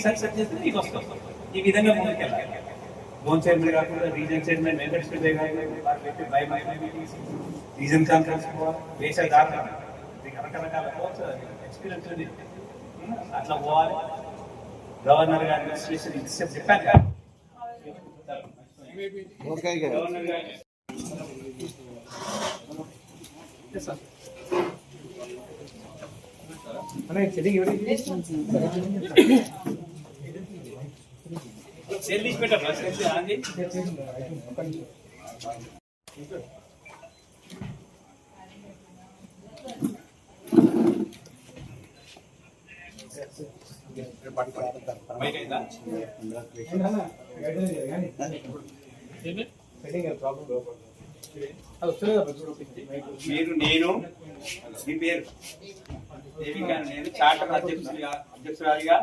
Success చేస్తే మీకు వస్తాం. ఈ విధంగా ముందుకెళ్ళాలి. జోన్ చైర్మన్ కాకుండా రీజన్ చైర్మన్ వెంకటేశ్వర పెట్టి బై మీటింగ్స్, రీజన్ కాన్ఫరెన్స్ వేసేదాకా రకరకాల ఎక్స్పీరియన్స్ ఉంది. అట్లా పోవాలి. గవర్నర్ గారి అడ్మినిస్ట్రేషన్ చెప్పాను కదా. గవర్నర్ గారి సెల్లిస్ పెట్టా ఆంది మీరు నేను మీ పేరు నేను చార్టర్ అధ్యక్షురాలిగా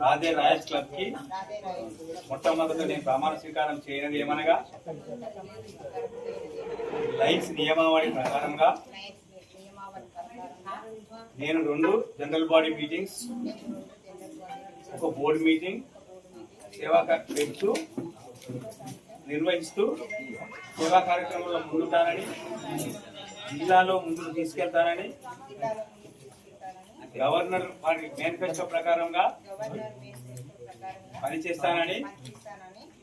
రాధే రాయల్స్ క్లబ్ కి మొట్టమొదట నేను ప్రమాణ స్వీకారం చేయనది ఏమనగా లైన్స్ నియమావళి ప్రకారంగా నేను 2 జనరల్ బాడీ మీటింగ్స్, ఒక బోర్డు మీటింగ్ నిర్వహిస్తూ సేవా కార్యక్రమంలో ముందుంటానని, జిల్లాలో ముందుకు తీసుకెళ్తానని గవర్నర్ వారి మేనిఫెస్టో ప్రకారంగా పనిచేస్తానని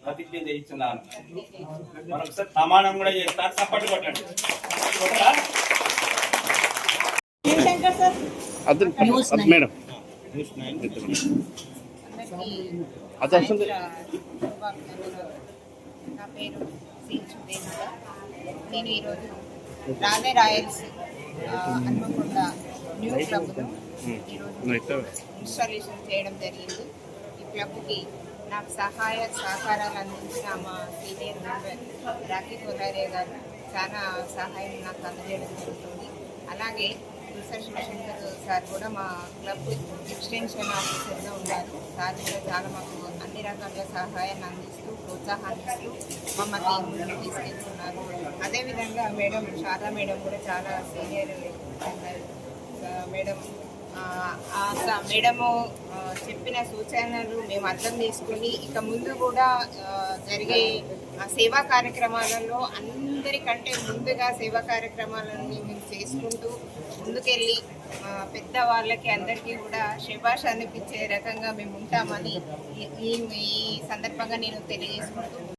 ప్రతిజ్ఞ చేయిస్తున్నాను. మరొకసారి ప్రమాణం కూడా చేస్తాను. సపోర్ట్ కొట్టండి. మేడం నా పేరు సి సుదేవా. నేను ఈరోజు రాధే రాయల్స్ హన్మకొండ న్యూ క్లబ్ను ఈరోజు ఇన్స్టాలేషన్ చేయడం జరిగింది. ఈ క్లబ్కి నాకు సహాయ సహకారాలు అందించిన మా సీనియర్ మెంబర్ రాఖీ కొల్లారే గారు చాలా సహాయం నాకు అందజేయడం జరుగుతుంది. అలాగే దుసర్ శివశంకర్ సార్ కూడా మా క్లబ్ ఎక్స్టెన్షన్ ఆఫీసర్గా ఉన్నారు. సార్ కూడా చాలా మాకు అన్ని రకాల సహాయాన్ని అందిస్తూ ప్రోత్సాహాన్ని ఇస్తూ మమ్మల్ని ముందుకు తీసుకెళ్తున్నారు. అదేవిధంగా మేడం శారదా మేడం కూడా చాలా సీనియర్ మేడం. మేడము చెప్పిన సూచనలు మేము అర్థం చేసుకొని ఇక ముందు కూడా జరిగే సేవా కార్యక్రమాలలో అందరికంటే ముందుగా సేవా కార్యక్రమాలను మేము చేసుకుంటూ ముందుకెళ్ళి పెద్దవాళ్ళకి అందరికీ కూడా శభాష్ అనిపించే రకంగా మేము ఉంటామని ఈ సందర్భంగా నేను తెలియజేసుకుంటూ